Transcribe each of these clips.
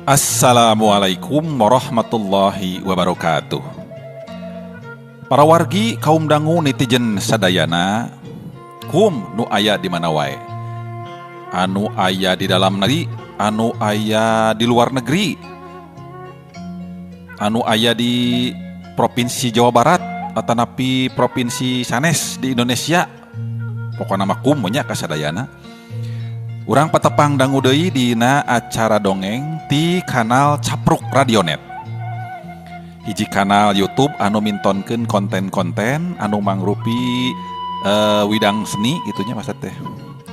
Assalamualaikum warahmatullahi wabarakatuh. Para wargi kaum dangu netizen sadayana, kum nu aya di mana wae. Anu aya di dalam negeri, anu aya di luar negeri, anu aya di provinsi Jawa Barat atanapi provinsi sanes di Indonesia. Pokokna mah kum nya kasadayana. Urang patepang dangu deui dina acara dongeng ti kanal Capruk Radionet. Hiji kanal YouTube anu mintonkeun konten-konten anu mangrupi widang seni gitunya maksud teh.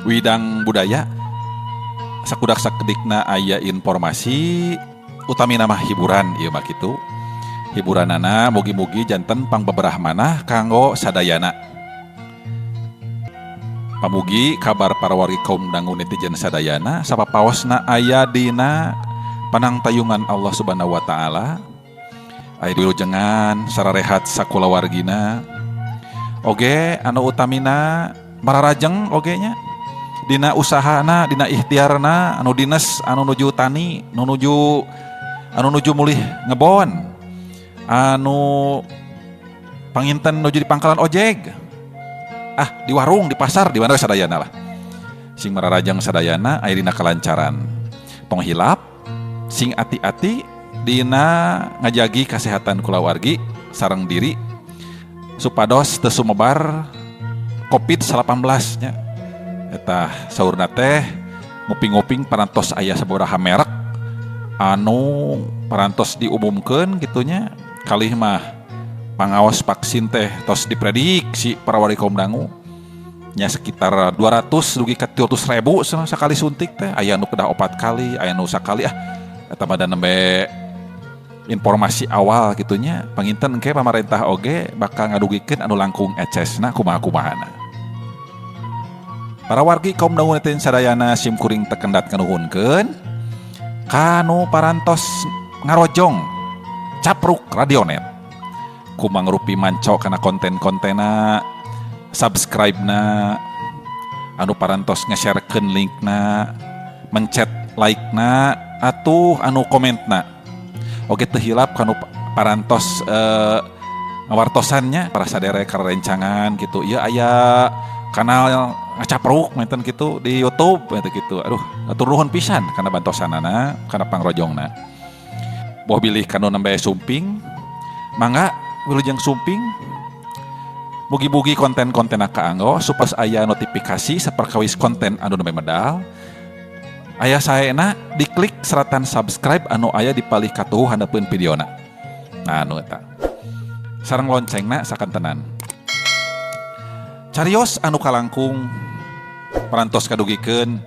Widang budaya. Sakudak sakedikna aya informasi utami nama hiburan ieu mah kitu. Hiburanana mugi-mugi janten pangbeberah manah kanggo sadayana. Pamugi kabar para wargi kaum dangu netizen sadayana sapapaosna aya dina panangtayungan Allah Subhanahu wa taala. Aya dilujengan sararehat sakula wargina. Oge anu utamina mararajeng oge nya dina usahana, dina ikhtiarna anu dinas, anu nuju tani, anu nuju mulih ngebon, anu panginten nuju di pangkalan ojek. Di warung, di pasar, di mana sadayana lah. Sing mararajang sadayana aya dina kalancaran. Tong hilap, sing ati-ati dina ngajagi kesehatan kula wargi sareng diri supados teu sumebar COVID-19 nya. Eta saurna teh nguping-nguping parantos aya sabaraha merek anu parantos diumumkeun gitunya. Kalih mah pangaos vaksin teh tos diprediksi para wargi kaum dangu nya sekitar 200 dugi ka 300 ribu sakali suntik teh. Aya nu kedah 4 kali, aya nu sakali eta mah nembe informasi awal gitunya. Panginten engke pamarentah oge bakal ngadugikeun anu langkung ecesna kumaha-kumahana. Para wargi kaum dangu neten sadayana simkuring tekendat kanuhunkeun kanu parantos ngarojong Capruk Radionet. Kumangrupi manco kana konten-kontena, subscribe-na, anu parantos nge-sharekeun link-na, mencet like-na, atuh anu komentna. Oge teu hilap kanu parantos ngawartosannya para sadere karencangan gitu. Ieu aya kanal Capruk menten gitu di YouTube eta gitu. Aduh, atur nuhun pisan kana bantosanana, kana pangrojongna. Boh bilih kanu nembe sumping, mangga wilujeng sumping mugi-mugi konten-konten kaanggo supaya aya notifikasi saperkawis konten anu nembe medal. Aya saena diklik seratan subscribe anu aya di palih katuhu handapeun videona. Nah anu eta. Sareng loncengna sakantenan. Carios anu kalangkung parantos kadugikeun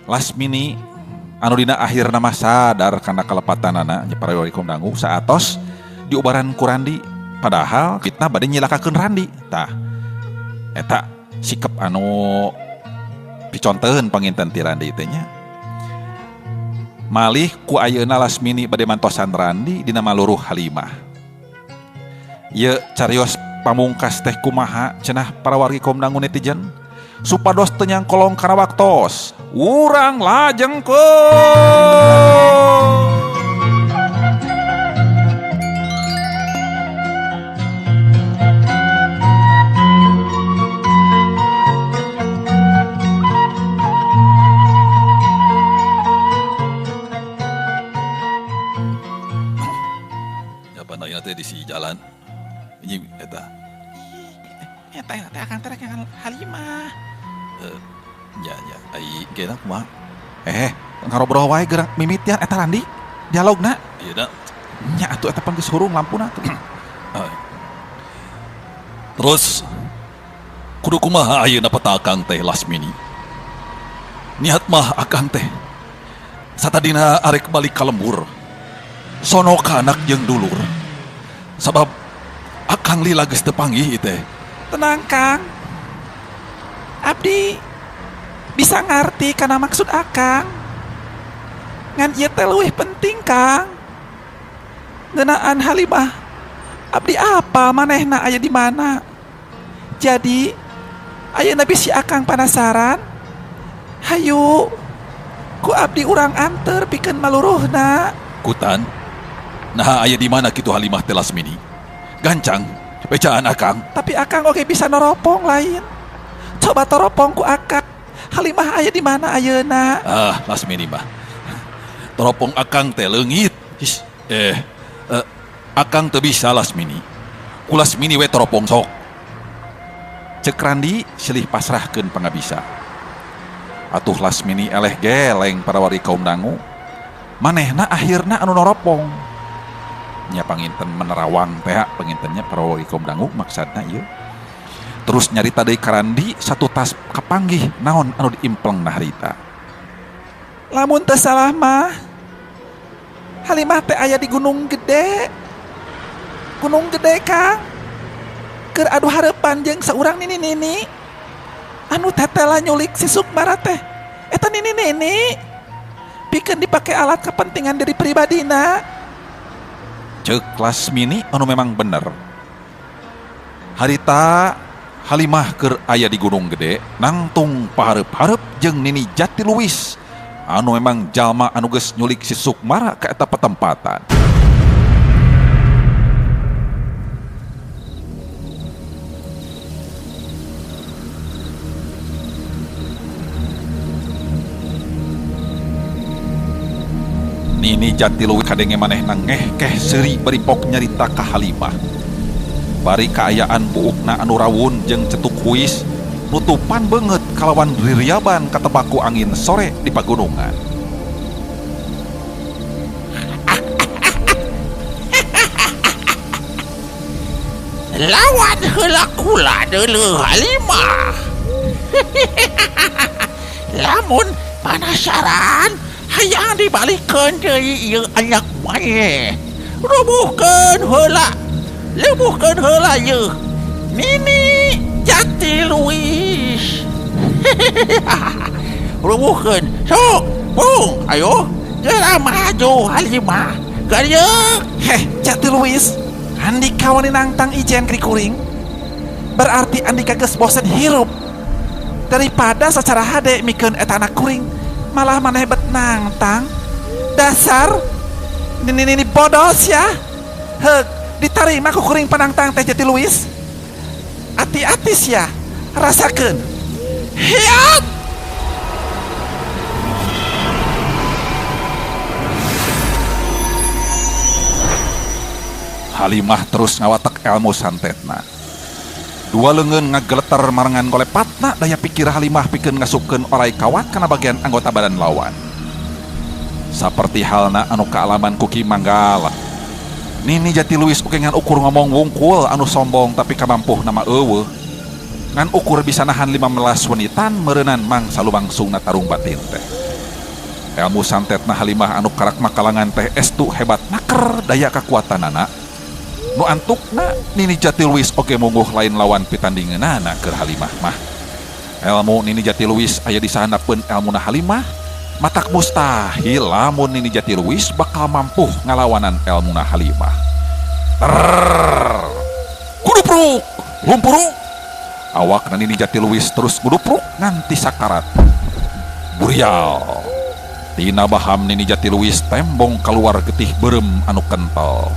Lasmini anu dina akhirna mah sadar kana kalepatanana nya para wargi kaum dangu saatos diubaran ku Randi. Padahal kita bade nyilakakeun Randi. Tah eta sikep anu piconteun panginten ti Randi teh nya. Malih ku ayeuna Lasmini bade mantosan Randi dina maluruh Halimah. Ieu carios pamungkas teh kumaha cenah para wargi kaum dangu netizen supados teu nyangkolong kana waktos. Urang lajengkeun. Di si jalan ini eta akan terek yang Halimah ya ai geuna kumaha ngarobrol wae gerak mimitian eta Randi dialogna ieu da nya atuh eta pan geus hurung lampuna tuh. Terus kudu kumaha ayeuna peta Akang teh Lasmini niat mah Akang teh satadina arek balik ka lembur sono ka anak jeung dulur. Sabab Akang lila geus teu panggih teh. Tenang Kang. Abdi bisa ngarti kana maksud Akang. Ngan ieu teh leuwih penting Kang. Ngeunaan Halimah. Abdi apa manehna aya di mana? Jadi ayeuna bisi Akang penasaran. Hayu ku abdi urang anter pikeun maluruhna. Kutan, nah aya di mana kitu Halimah teh Lasmini? Gancang, becaan akang. Tapi akang oge bisa neropong lain. Coba teropong ku akang. Halimah aya di mana ayeuna? Ah, Lasmini mah. Teropong akang teh leungit. Akang teu bisa Lasmini. Ku Lasmini we teropong sok. Cek Randi silih pasrahkeun pangabisa. Atuh Lasmini eleh geleng parawari kaum dangu. Manehna akhirna anu noropong. Nya panginten menerawang teh pangintennya parawari kaum dangu maksudna ieu. Terus nyarita deui ka Randi satu tas kapanggih naon anu diimplengna harita. Lamun teu salah mah Halimah teh aya di Gunung Gede. Gunung Gede Kang. Keur adu hareupan jeung saurang nini-nini. Anu tetela nyulik si Sukmara teh. Eta nini-nini. Pikeun dipake alat kepentingan diri pribadina. Ceuk Lasmini anu memang bener. Harita Halimah keur aya di Gunung Gede nangtung pahareup-hareup jeung Nini Jatiluwis anu memang jalma anu geus nyulik si Sukmara ka eta patempatan. Nini Jatiluwis kadenge maneh nangeh keh seuri baripok nyarita ka Halimah. Bari kaayaan buukna anu rawun jeung cetuk huis nutupan banget kalawan ririaban katebaku angin sore di pagunungan. Lawan heula kula deuleuh Halimah. Lamun penasaran hayang dibalikeun deui ieu anak bae. Rubuhkeun heula. Leubuhkeun heula ieu. Nini Jatiluwis. Rubuhkeun. Sok, bung, ayo. Geura maju Halimah. Garyeuk. Heh, Jatiluwis. Andika wani nangtang ijen krikuring. Berarti Andika geus bosen hirup. Daripada secara hade mikeun eta anak kuring, malah maneh bet nangtang. Dasar nini bodos ya. Heuk, ditarima ku kuring penangtang teh Jatiluwis. Ati-ati sia, rasakeun. Hiat! Halimah terus ngawatek ilmu santetna. Dua leungeun ngageleter marengan golepatna daya pikir Halimah pikeun ngasupkeun orai kawat kana bagian anggota badan lawan. Saperti halna anu kaalaman Kuki Manggala. Nini Jatiluwis oke ngan ukur ngomong wungkul anu sombong tapi kamampuh nama eueuh. Ngan ukur bisa nahan 15 wenitan meureunnan mangsa lumangsungna tarung batin teh. Ilmu santetna Halimah anu karak makalangan teh estu hebat naker daya kakuatanana. Nu antukna Nini Jatiluwis oge mungguh lain lawan pitandingeunana keur Halimah mah. Ilmu Nini Jatiluwis aya disahandapeun ilmuna Halimah, matak mustahil lamun Nini Jatiluwis bakal mampu ngalawanan ilmuna Halimah. Kudupruk, lumpuruk. Awakna Nini Jatiluwis terus kudupruk nganti sakarat. Burial. Tina baham Nini Jatiluwis tembong keluar getih beureum anu kental.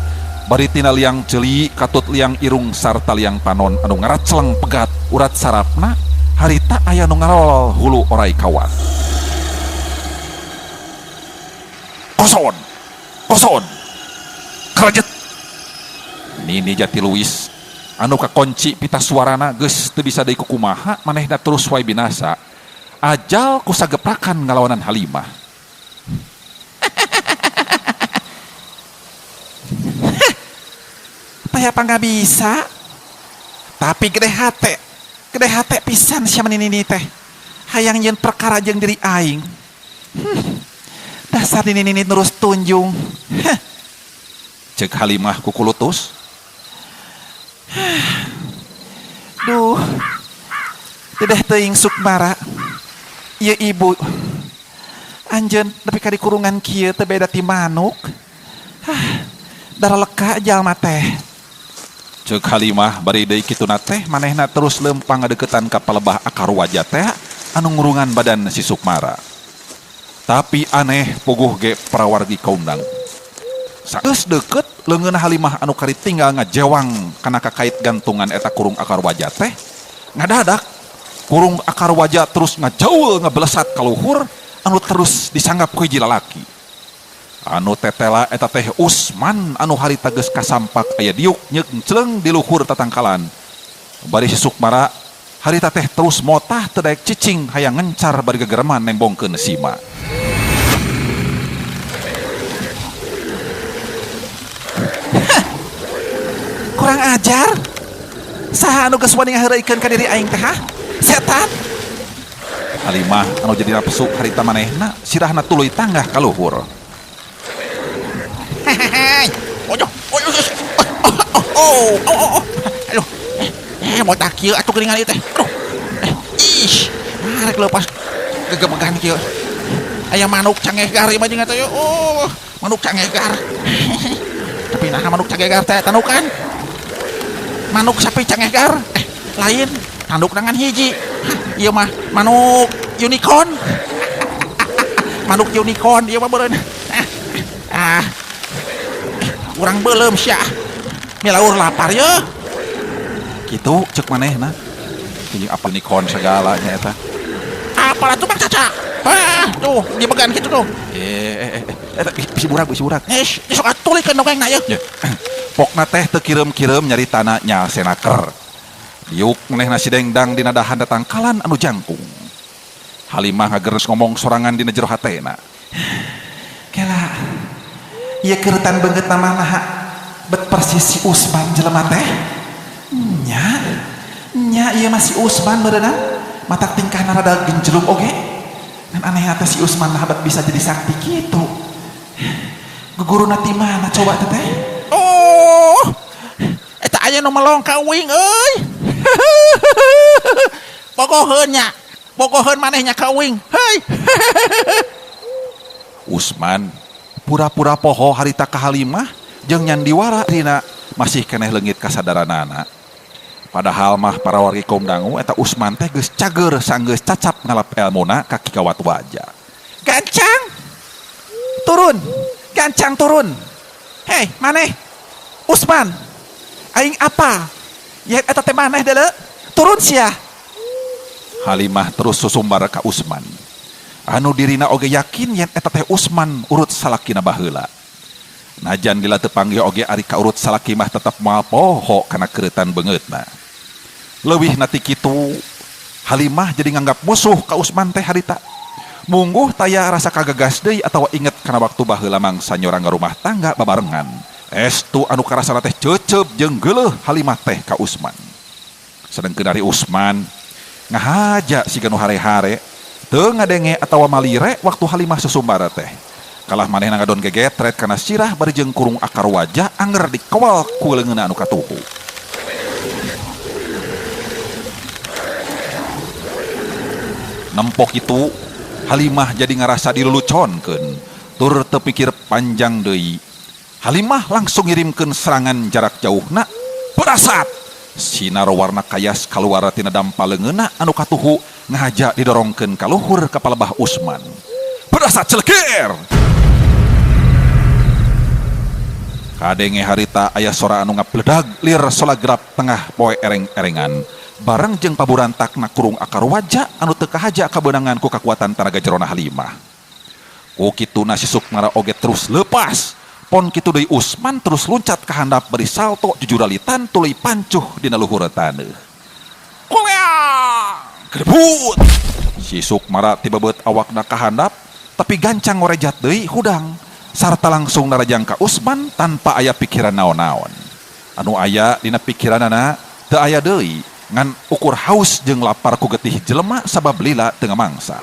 Bari tina liang ceuli katut liang irung sarta liang panon anu ngaraceleng pegat urat sarafna harita aya nu ngarol hulu orai kawat. Koson, koson, karajet. Nini Jatiluwis anu kakonci pita suarana geus teu bisa deui kumaha manehna terus wae binasa. Ajal ku sageprakan ngalawanan Halimah. Taya nggak bisa. Tapi gede hate pisan sia nini teh. Hayang yen perkara jeung diri aing. Dasar nini terus tunjung. Cek Halimah kukulutus. Duh. Dedeh teuing Sukmara. Ieu ibu. Anjeun nepi ka di kurungan kieu teu beda ti manuk. Dara leka jalma teh. Ceuk Halimah bari deui kituna teh manehna terus lempang ngadeukeutan ka palebah akar wajah teh anu ngurungan badan si Sukmara. Tapi aneh puguh ge prawargi kaundang. Saeus deukeut leungeun Halimah anu kari tinggal ngajewang kana kakait gantungan eta kurung akar wajah teh ngadadak kurung akar wajah terus ngajaul ngebelesat ka luhur anu terus disanggap ku hiji lalaki. Anu tetela eta teh Usman anu harita geus kasampak aya diuk nyengcleng di luhur tatangkalan. Bari si Sukmara harita teh terus motah teu daek cicing hayang ngencar bari gegereman nembongkeun Sima. Kurang ajar. Saha anu geus wani ngaheureuikeun ka diri aing teh ha? Setan. Halimah anu jadi nafsu harita manehna sirahna tuluy tanggah ka luhur. Aduh, mau tak kieu atuh geuningan ieu teh. Aduh, ih, marek leupas gegemegan kieu. Aya manuk cangegar ieu mah jeung atuh. Oh, manuk cangegar. Tapi nah manuk cangegar teh tanukan. Manuk sapi cangegar. Lain, tanduk dengan hiji. Ieu mah manuk unicorn. Manuk unicorn ieu mah beureun. Urang beuleum sia. Milaur lapar ye. Kitu ceuk manehna. Jeung apal unicorn segala nya eta. Apalah tuh Bang Caca? Tuh, dipegang gitu tuh. Eta bisi burak. Sok atulikeun dongengna ye. Ya. Pokna teh teu kireum-kireum nyaritana nya senaker. Diuk manehna si dengdang dina dahan datangkalan anu jangkung. Halimah ngageus ngomong sorangan dina jero hatena. Kela. Ieu keuretan beungeut namana bet persis si Usman jelema teh. Nya ieu mah si Usman beureunan. Matak tingkahna rada genjelum oge. Dan aneh teh si Usman mah bisa jadi sakti kitu. Guguruna ti mana coba teh teh? Oh. Eta aya nu melong ka uing euy. Pogoheun nya. Pogoheun manehnya ka uing. Heuy. Usman pura-pura poho harita ka Halimah jeung nyandiwara dina masih keneh leungit kasadaranana. Padahal mah para wargi kaum dangu eta Usman teh geus cager sanggeus cacap ngalap elmuna ka kikawat wajah. Gancang. Turun. Gancang turun. Hei, maneh? Usman. Aing apa? Ya eta teh maneh deuleu. Turun sia. Halimah terus susumbar ka Usman. Anu dirina oge yakin yen eta teh Usman urut salakina baheula. Najan lila teu panggih oge ari ka urut salaki mah tetep moal poho kana keuretan beungeutna. Leuwih nati kitu, Halimah jadi nganggap musuh ka Usman teh harita. Mungguh taya rasa kagagas deui atawa inget kana waktu baheula mangsa nyorang rumah tangga babarengan. Estu anu karasana teh ceuceup jeung geuleuh Halimah teh ka Usman. Sedengkeun dari Usman ngahaja siga nu hare-hare teu ngadenge atawa malire waktu Halimah susumbara teh. Kalah manehna ngadon gegetret kana sirah bari jeung kurung akar wajah anger dikawal ku leungeunna anu katuhu. Nempok itu Halimah jadi ngarasa diluluconkeun, tur teu pikir panjang deui. Halimah langsung ngirimkeun serangan jarak jauhna. Berasat sinar warna kayas kaluar tina dampal leungeunna anu katuhu ngahaja didorongkeun ka luhur ka palebah Usman. Berasat celekir. Kadenge harita aya sora anu ngapledag lir solagrap tengah poe ereng-erengan. Bareng jeung paburantakna kurung akar wajah anu teu kahaja kabeunangan ku kakuatan tanaga jerona Halimah. Ku kituna si Sukmara oge terus leupas. Pon kitu deui Usman terus luncat ka handap bari salto jujuralitan tuluy pancuh dina luhur taneuh. Kulea! Kedebut! Si Sukmara tiba beut awakna ka handap tapi gancang ngorejat deui hudang sarta langsung narajang ka Usman tanpa aya pikiran naon-naon. Anu aya dina pikiranana teu aya deui ngan ukur haus jeung lapar ku getih jelema sabab lila teu ngamangsa.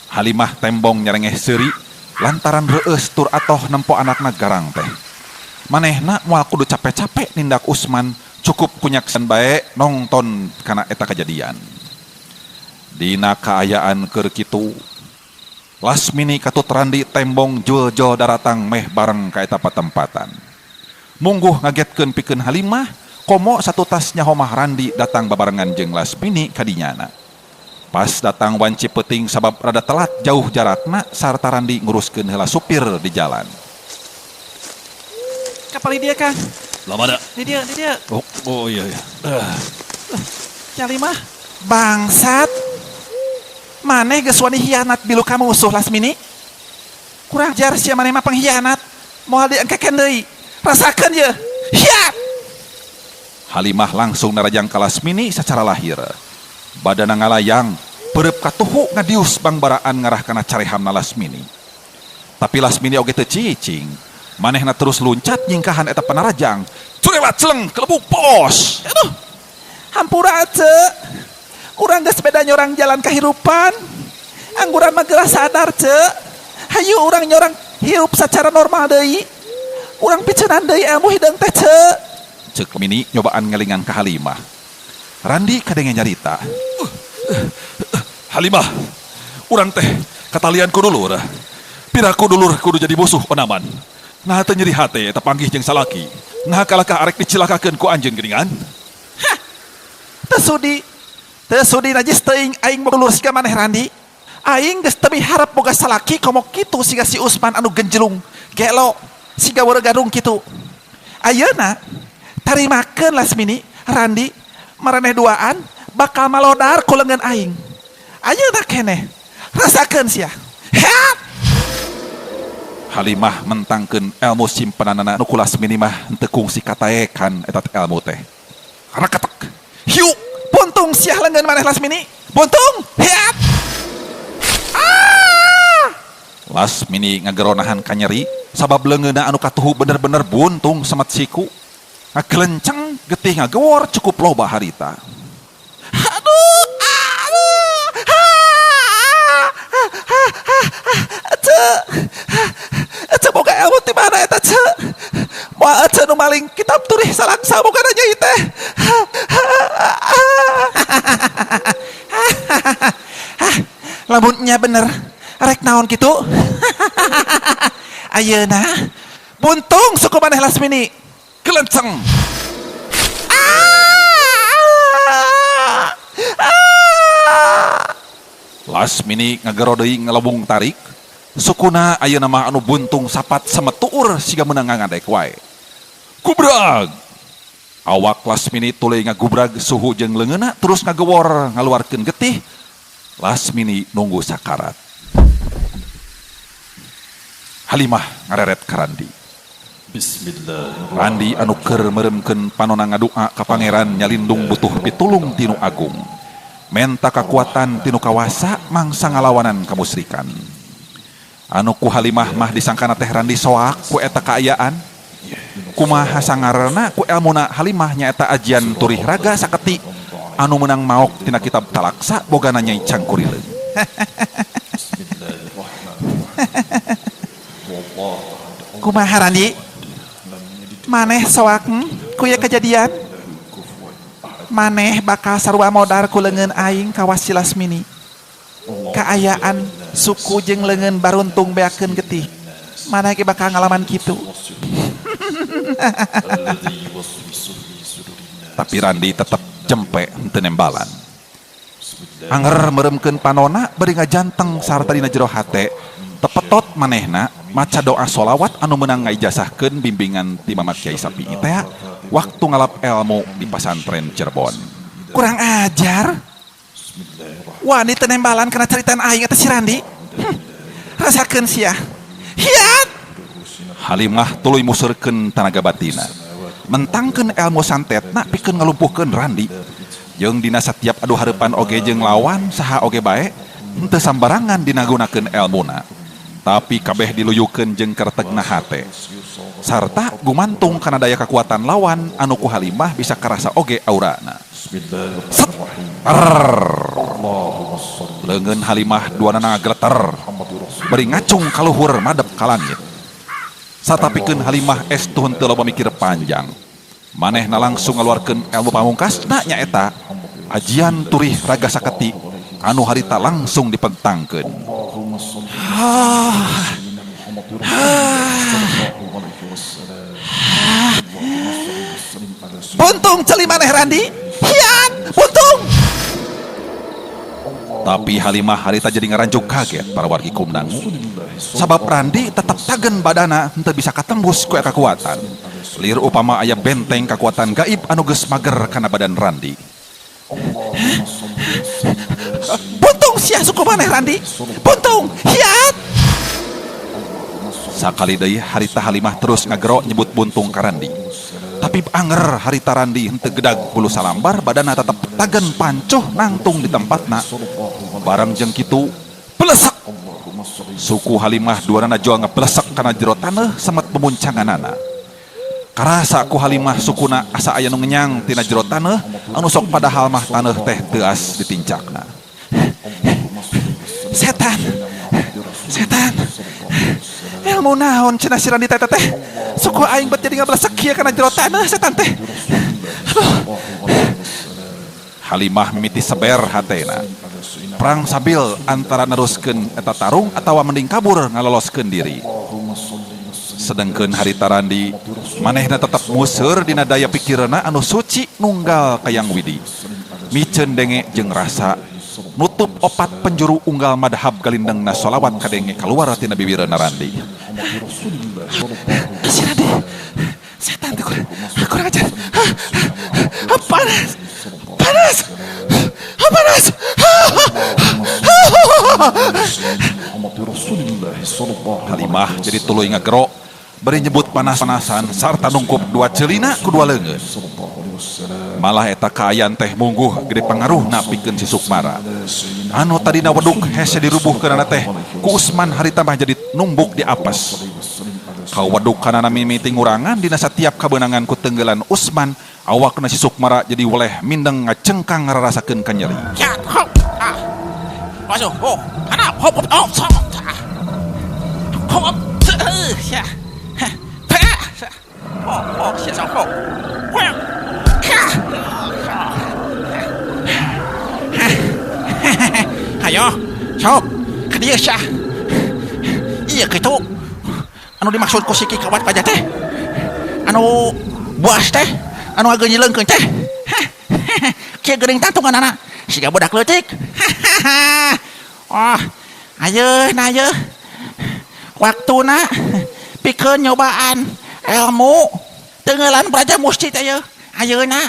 Halimah tembong nyerengeh seuri lantaran reueus tur atoh nempo anakna garang teh. Manehna moal kudu capek-capek nindak Usman cukup kunyaksan bae nongton kana eta kejadian. Dina kaayaan keur kitu lasmini katutran di tembong jul-jul daratang meh bareng ka eta patempatan. Mungguh ngagetkeun pikeun Halimah komo satu tasnya homah Randi datang babarengan jeung Lasmini kadinyana. Pas datang wanci peuting sabab rada telat jauh jarakna sarta Randi nguruskeun heula supir di jalan. Kapal dia Kang. Lama ada. Di dia. Oh iya. Cali mah. Bangsat. Maneh geus wani hianat bilu kamu usuh Lasmini. Kurang ajar sia maneh mah penghianat. Moal diengkekeun deui. Rasakeun ye. Hiat. Halimah langsung narajang ka Lasmini secara lahir. Badana ngalayang, berep katuhu ngadius bangbaraan ngarah kana carehamna Lasmini. Tapi Lasmini oge teu cicing. Manehna terus luncat nyingkahan eta panarajang. Curelat celeng kelebuk pos. Aduh. Hampura ce. Urang geus beda nyorang jalan kahirupan. Angguran mah geura sadar ce. Hayu urang nyorang hirup secara normal deui. Urang piceunaan deui ilmu hideung teh ce. Ceuk Mini nyobaan ngelingan ka Halimah. Randi kadenge nyarita. Halimah, urang teh katalian ku dulur. Piraku dulur kudu jadi musuh onaman. Nah teu nyeri hate eta panggih jeung salaki. Nah kalakah arek dicilakakeun ku anjeun geuningan. Hah. Teu sudi najis teuing aing dulur siga maneh Randi. Aing geus teu miharep boga salaki komo kitu siga si Usman anu genjelung, gelo, siga weureugadung kitu. Ayeuna tarimakeun Lasmini, Randi, maraneh duaan bakal malodar ku leungeun aing. Ayeuna keneh. Rasakeun sia. Hat. Halimah mentangkeun ilmu simpenanana nu ku Lasmini mah henteu kungsi kataekan eta ilmu teh. Karena ketek. Hiu, buntung sia leungeun maneh Lasmini. Buntung. Hiat. Lasmini ngageronahan ka nyeri sabab leungeunna anu katuhu bener-bener buntung semet siku. Ngagelenceng getih ngagewor cukup loba harita. Aduh. Ece boga ilmu ti mana eta ce? Moal ece nu maling kitab turih salangsa boga na nyai teh. Lamunnya bener rek naon kitu? Ayeuna buntung suku maneh Lasmini. Gelenceng. Lasmini ngagero deui ngelebung tarik. Sukuna ayeuna mah anu buntung sapat semetuur siga meunang ngadek wae. Gubrag. Awak Lasmini tuluy ngagubrag suhu jeung leungeunna terus ngagewor ngaluarkeun getih. Lasmini nunggu sakarat. Halimah ngareret ka Randi. Bismillahirrahmanirrahim. Randi anu keur meuremkeun panonna ngadua ka pangeran nyalindung butuh pitulung tinu agung. Menta kakuatan tinu kawasa mangsa ngalawanan kamusrikan. Anu ku Halimah mah disangkana teh Randi soak ku eta kaayaan. Kumaha sangarana ku elmuna Halimah nyaeta ajian turih raga saketi anu meunang maok tina kitab talaksa bogana Nyai Cangkurileung. Kumaha Randi? Maneh soak ku ieu kejadian? Maneh bakal sarua modar ku leungeun aing ka wasi Lasmini. Kaayaan suku jeung leungeun baruntung beakeun getih. Maneh ge bakal ngalaman kitu. Tapi Randi tetep jempe henteu nembalan. Anger meuremkeun panonna bari ngajanteng sarta dina jero hate tepetot manehna maca doa sholawat anu meunang ngaijazahkeun bimbingan ti Mamat Kiai Sapi'i teh waktu ngalap ilmu di pasantren Cirebon. Kurang ajar. Wani teu nembalan kana caritan aing eta si Randi. Rasakeun sia. Hiat. Halimah tuluy musurkeun tanaga batina. Mentangkeun ilmu santetna pikeun ngalumpuhkeun Randi. Jeung dina setiap adu hareupan oge jeung lawan saha oge bae henteu sambarangan dinagunakeun ilmuna. Tapi kabeh diluyukeun jeung kertegna hate. Sarta gumantung kana daya kekuatan lawan anu ku Halimah bisa karasa oge aurana. Leungeun Halimah duanana ngagleter. Bari ngacung kaluhur madep ka langit. Satapikeun Halimah estu henteu loba mikir panjang. Manehna langsung ngaluarkeun ilmu pamungkasna nyaeta ajian turih raga saketi anu harita langsung dipentangkeun. Buntung celi maneh Randi. Hian, buntung. Tapi Halimah harita jadi ngaranjuk kaget para wargi kumdangu. Sabab Randi tetap tagen badana henteu bisa katembus ku kekuatan. Lir upama aya benteng kekuatan gaib anu geus mager kana badan Randi. Buntung sia suku maneh Randi. Buntung, hian. Sakali deui harita Halimah terus ngagero nyebut buntung ka Randi. Tapi anger harita Randi henteu gedag bulu salambar badana tetep tagen pancuh nangtung di tempatna. Barang jeung kitu pelesek suku Halimah duanana joa ngepelesek kana jero taneuh semet memuncanganana. Karasa ku Halimah sukuna asa aya nu ngenyang tina jero taneuh anu sok padahal mah taneuh teh teu as ditincakna. Setan. Ilmu naon cenah si Randi teh teh. Suku aing bet jadi ngabelesek kieu kana jero taneuh setan teh. Halimah mimiti seber hatena. Perang sabil antara neruskeun eta tarung atawa mending kabur ngaloloskeun diri. Sedengkeun harita Randi manehna tetep museur dina daya pikireuna anu suci nunggal kayang widi. Miceun denge jeung rasa nutup opat penjuru unggal madhab galindengna sholawat kadenge kaluar tina bibirna Randi. Si Randi. Setan teh kurang ajar. Panas. Halimah jadi tuluy ngagero beri nyebut panas-panasan sarta nungkup dua celina ku dua leungeun. Malah eta kaayaan teh mungguh gede pangaruhna pikeun si Sukmara. Anu tadina wedug hese dirubuhkeunana teh ku Usman harita mah jadi numbuk di apes. Kau wedug kana mimiti ngurangan dina satiap kabeunangan ku tenggelan Usman, awakna si Sukmara jadi weleh mindeng ngacengkang ngararasakeun ka nyeri. Ya, hop. Masuk. Oh, ana hop. Oh, sama. Hop. Ya. Oh, sia sok. Ayo, sok. Ka dieu sia. Iya kitu. Anu dimaksud ku si kawat paja teh. Anu buas teh, anu ngageunyeulkeun teh. Kieu geuning tantunganana. Siga budak leutik. Oh, ayeuna. Waktuna pikeun nyobaan ilmu tenggelan Braja Musti teh ayeuna.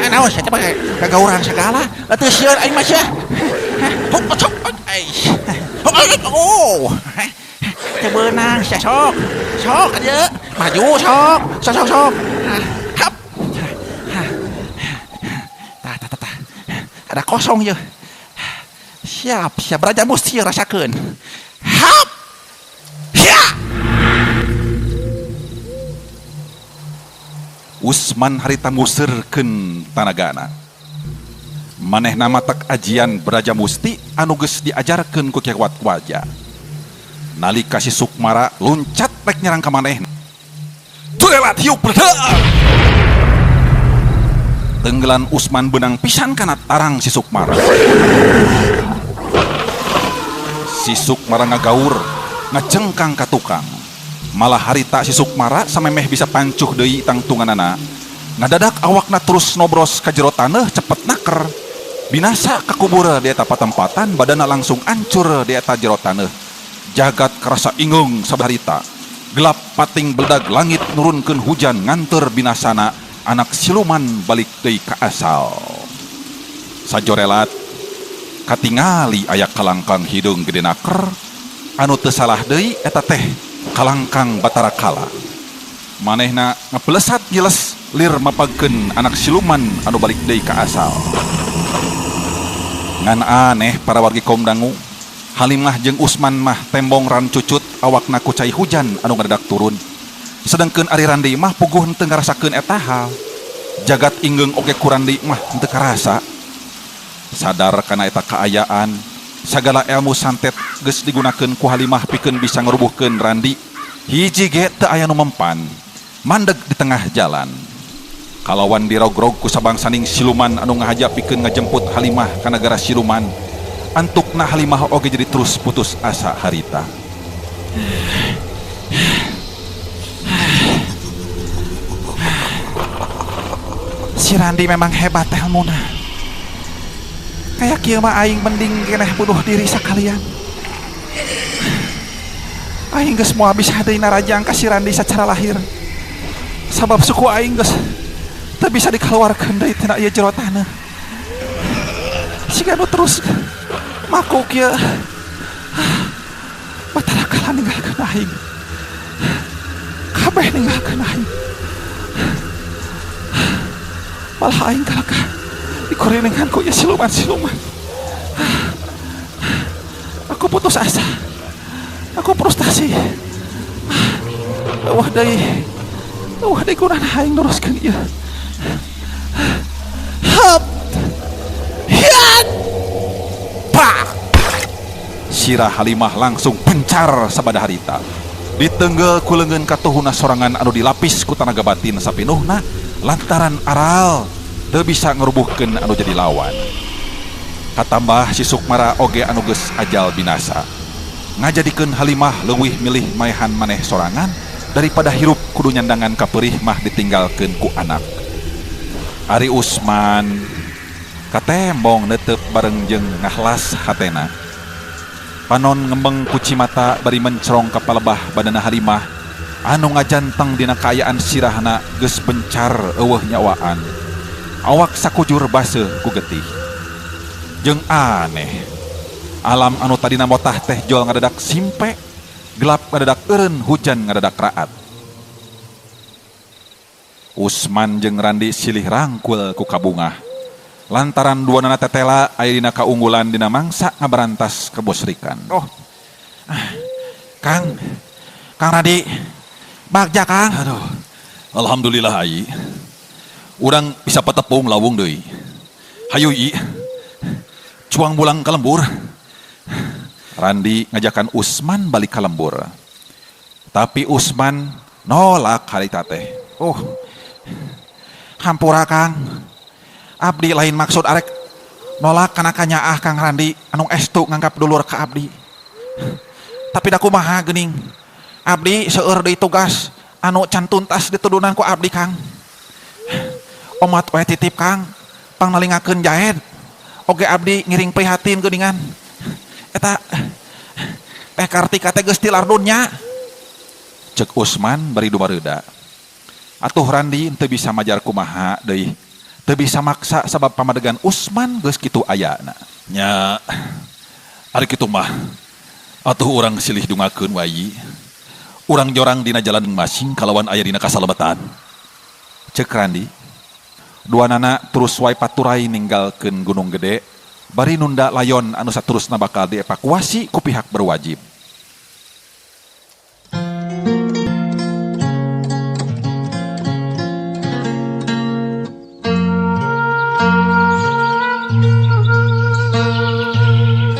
Naon saya teh gagaurang segala. Teu sieun aing mah sia. Oh. Teu beunang sia sok. Sok aja. Maju sok. Sok. Hap. Tah. Ada kosong ye. Siap Braja Musti rasakeun. Hap. Ya. Usman harita musirkeun tanagana. Manehna matak ajian Braja Musti anu geus diajarkeun ku Kiai Wat Waja. Nalika si Sukmara loncat rek nyerang ka manehna. Tulelat hiuk bledek. Tenggelan Usman benang pisan kana tarang si Sukmara. Si Sukmara ngagaur, ngacengkang ka tukang. Malah harita si Sukmara samemeh bisa pancuh deui tangtunganana. Ngadadak awakna terus nobros ka jero taneuh cepet naker. Binasa kakubur di eta patempatan, badana langsung ancur di eta jero taneuh. Jagat kerasa ingung sabarita. Gelap pating beledag langit nurunkeun hujan nganteur binasana anak siluman balik deui ka asal. Sajorelat katingali aya kalangkang hidung gede naker anu teu salah deui eta teh kalangkang Batara Kala. Manehna ngapelesat giles lir mapagkeun anak siluman anu balik deui ka asal. Ngan aneh para wargi kaum dangu, Halimah jeung Usman mah tembong ran cucut awakna ku cai hujan anu ngadadak turun. Sedengkeun Ari Randi mah puguh henteu ngarasakeun eta hal. Jagat ingeung oge ku Randi mah henteu karasa. Sadar kana eta kaayaan, sagala ilmu santet geus digunakeun ku Halimah pikeun bisa ngarubuhkeun Randi. Hiji ge teu aya nu mempan, mandeg di tengah jalan. Kalawan dirogrog ku sabangsaning siluman anu ngahaja pikeun ngajemput Halimah ka nagara siluman, antukna Halimah oge jadi terus putus asa harita. Si Randi memang hebat ilmuna. Kayak kieu mah aing mending keneh bunuh diri sakalian. Aing geus moal bisa deui narajang ka si Randi secara lahir. Sabab suku aing geus teu bisa dikeluarkeun deui tina ieu jero taneuh. Siga nu terus makuk kieu batara kala ninggalkeun aing. Kabeh ninggalkeun aing. Malah aing kalaka dikurinenganku ya siluman-siluman. Aku putus asa. Aku frustasi. Wah deui gunana aing neruskeun ieu. Hap. Hiat. Pak. Sirah Halimah langsung pencar sabada harita. Ditenggel ku leungeun katuhuna sorangan anu dilapis ku tanaga batin sapinuhna lantaran aral teu bisa ngerubuhkeun anu jadi lawan. Katambah si Sukmara oge anu geus ajal binasa. Ngajadikeun Halimah leuwih milih maehan maneh sorangan daripada hirup kudu nyandangan ka peurih mah ditinggalkeun ku anak. Ari Usman katembong neuteup bareng jeung ngahlas hatena. Panon ngembeng ku cimata bari mencerong ka palebah badanna Halimah anu ngajanteng dina kaayaan sirahna geus bencar eueuh nyawaan. Awak sakujur baseuh ku getih. Jeung aneh, alam anu tadina motah teh jol ngadadak simpe, gelap ngadadak eureun, hujan ngadadak raat. Usman jeung Randi silih rangkul ku kabungah. Lantaran duanana tetela aya dina kaunggulan dina mangsa ngabarantas kebosrikan. Oh. Kang Randi, bagja Kang. Aduh, alhamdulillah ai. Urang bisa patepung lawung deui. Hayu i. Cuang bulang ka lembur. Randi ngajakan Usman balik ka lembur. Tapi Usman nolak harita teh. Oh. Hampura Kang. Abdi lain maksud arek nolak kana kanyaah Kang Randi anu estu nganggap dulur ka abdi. Tapi da kumaha geuning. Abdi seueur deui tugas anu can tuntas ditudunan ku abdi Kang. Omat we titip Kang pangnalingakeun Jaed. Oge abdi ngiring prihatin geuningan. Eta teh Kartika teh geus tilar dunya. Cek Usman bari dumareuda. Atuh Randi teu bisa majar kumaha deui. Teu bisa maksa sabab pamadegan Usman geus kitu ayana. Nya ari kitu mah atuh urang silih dungakeun wae. Urang jorang dina jalan masing kalawan aya dina kasalebatan. Cek Randi. Duanana terus wae paturai ninggalkeun Gunung Gede bari nunda layon anu saterusna bakal dievakuasi ku pihak berwajib.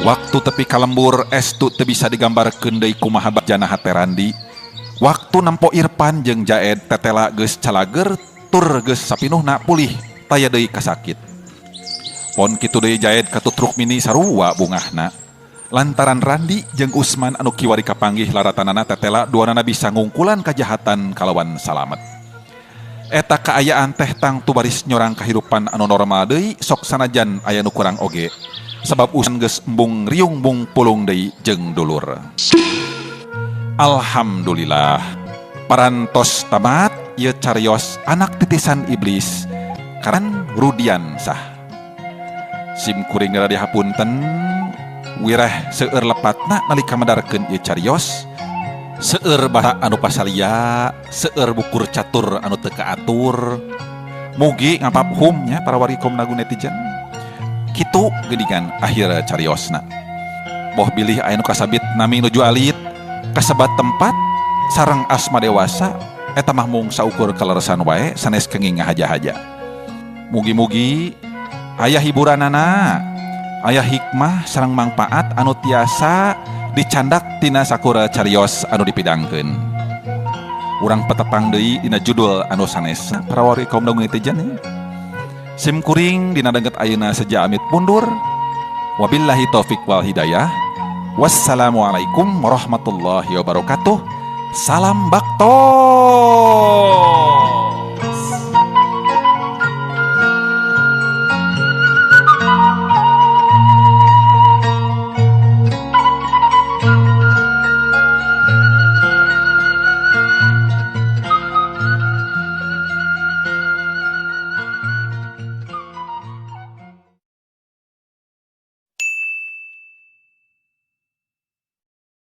Waktu tepi kalembur estu teu bisa digambarkeun deui kumaha bajana hate Randi. Waktu nampo Irpan jeung Jaed tetela geus calager tur geus sapinuhna pulih taya deui kasakit. Pon kitu deui Jaed katutruk mini sarua bungahna. Lantaran Randi jeung Usman anu kiwari kapanggih laratanana tetela duanana bisa ngungkulan kajahatan kalawan salamet. Eta kaayaan teh tang tubaris nyorang kahirupan anu normal deui sok sanajan aya nu kurang oge. Sebab Usman geus embung riung bung pulung deui jeung dulur. Alhamdulillah parantos tamat ieu carios anak titisan iblis karan Rudian sah. Sim kuring dara dihapunten wireh seueur lepatna nalika madarkeun ieu carios. Seueur basa anu pasalia, seueur bukur catur anu teu kaatur. Mugi ngapaphum nya para wargi kaum nagu netizen. Kitu geuningan akhir cariosna. Boh bilih aya nu kasabit nami nuju alit, kasebat tempat sareng asma dewasa eta mah mung saukur kaleresan wae sanes kenging ngahaja-haja. Mugi-mugi aya hiburanana, aya hikmah sareng mangpaat anu tiasa dicandak tina sakura carios anu dipidangkeun. Urang petepang deui dina judul anu sanes para wargi kaum nagu netizen. Sim kuring dina dengket ayeuna seja amit mundur. Wabillahi taufik wal hidayah. Wassalamualaikum warahmatullahi wabarakatuh. Salam Bakto.